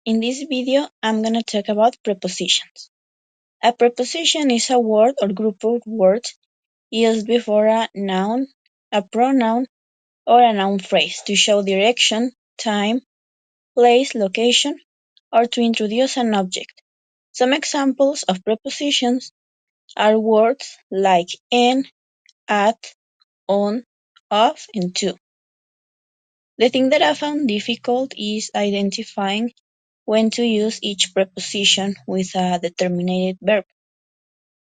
In this video, I'm going to talk about prepositions. A preposition is a word or group of words used before a noun, a pronoun, or a noun phrase to show direction, time, place, location, or to introduce an object. Some examples of prepositions are words like in, at, on, of, and to. The thing that I found difficult is identifying when to use each preposition with a determinate verb.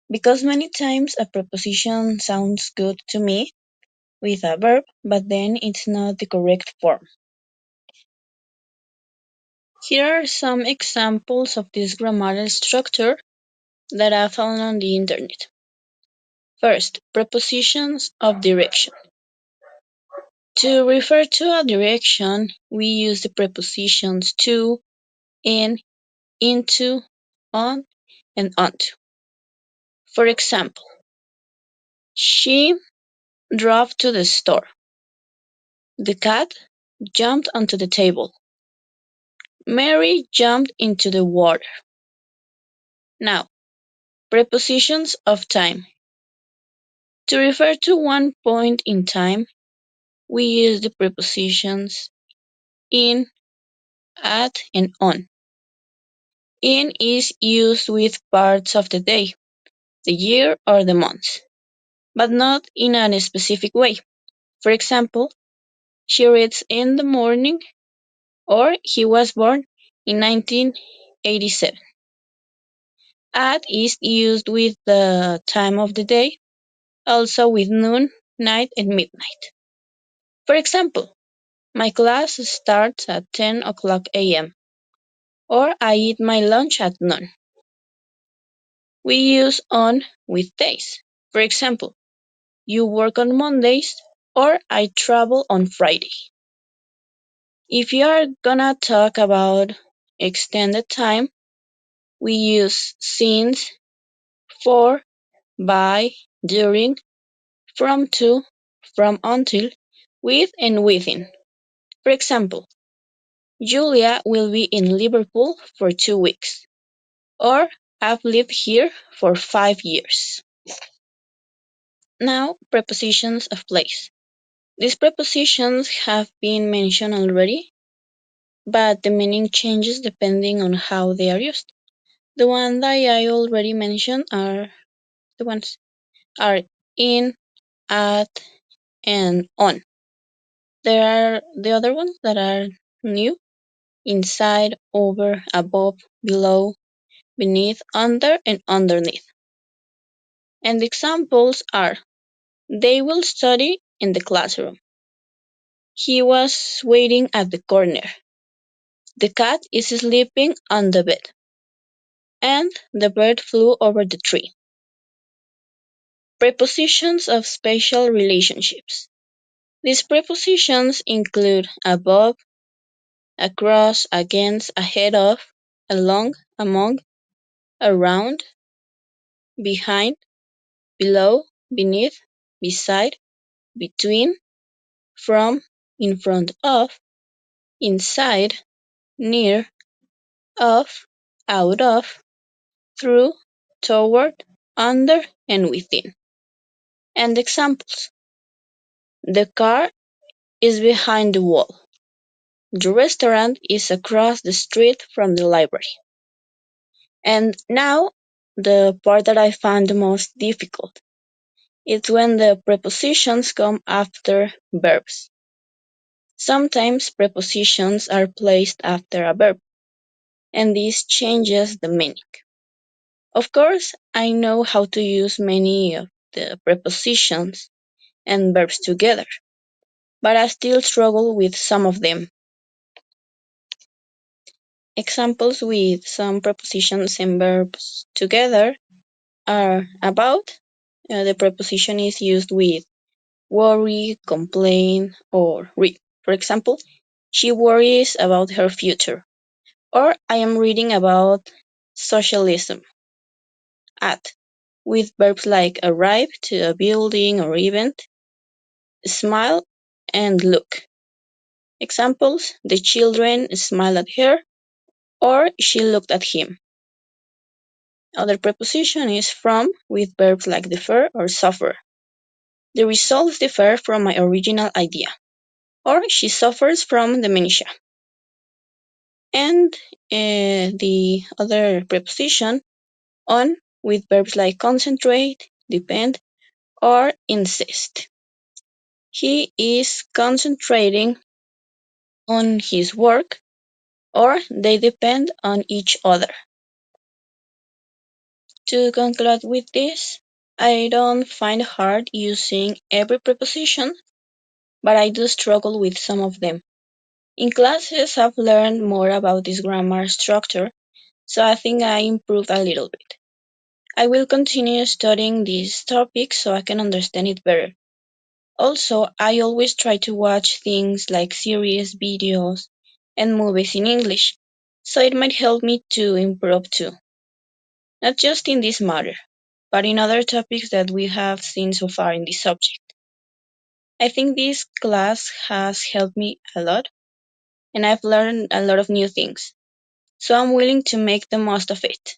Because many times a preposition sounds good to me with a verb, but then it's not the correct form. Here are some examples of this grammatical structure that I found on the internet. First, prepositions of direction. To refer to a direction, we use the prepositions to, in, into, on, and onto. For example, she drove to the store. The cat jumped onto the table. Mary jumped into the water. Now, prepositions of time. To refer to one point in time, we use the prepositions in, at, and on. In is used with parts of the day, the year, or the month, but not in a specific way. For example, she reads in the morning, or he was born in 1987. At is used with the time of the day, also with noon, night, and midnight. For example, my class starts at 10 o'clock a.m. or I eat my lunch at noon. We use on with days. For example, you work on Mondays or I travel on Friday. If you are gonna talk about extended time, we use since, for, by, during, from to, from until, with and within. For example, Julia will be in Liverpool for 2 weeks, or I've lived here for 5 years. Now, prepositions of place. These prepositions have been mentioned already, but the meaning changes depending on how they are used. The ones that I already mentioned are the ones are in, at, and on. There are the other ones that are new: inside, over, above, below, beneath, under, and underneath. And the examples are: they will study in the classroom. He was waiting at the corner. The cat is sleeping on the bed. And the bird flew over the tree. Prepositions of special relationships. These prepositions include above, across, against, ahead of, along, among, around, behind, below, beneath, beside, between, from, in front of, inside, near, of, out of, through, toward, under, and within. And examples: the car is behind the wall. The restaurant is across the street from the library. And now, the part that I found the most difficult. It's when the prepositions come after verbs. Sometimes prepositions are placed after a verb, and this changes the meaning. Of course, I know how to use many of the prepositions and verbs together, but I still struggle with some of them. Examples with some prepositions and verbs together are about. The preposition is used with worry, complain, or read. For example, she worries about her future. Or I am reading about socialism. At, with verbs like arrive to a building or event, smile, and look. Examples: the children smile at her, or she looked at him. Other preposition is from with verbs like defer or suffer. The results differ from my original idea. Or she suffers from dementia. And the other preposition on with verbs like concentrate, depend, or insist. He is concentrating on his work, or they depend on each other. To conclude with this, I don't find hard using every preposition, but I do struggle with some of them. In classes, I've learned more about this grammar structure, so I think I improved a little bit. I will continue studying this topic so I can understand it better. Also, I always try to watch things like series, videos, and movies in English, so it might help me to improve too. Not just in this matter, but in other topics that we have seen so far in this subject. I think this class has helped me a lot, and I've learned a lot of new things, so I'm willing to make the most of it.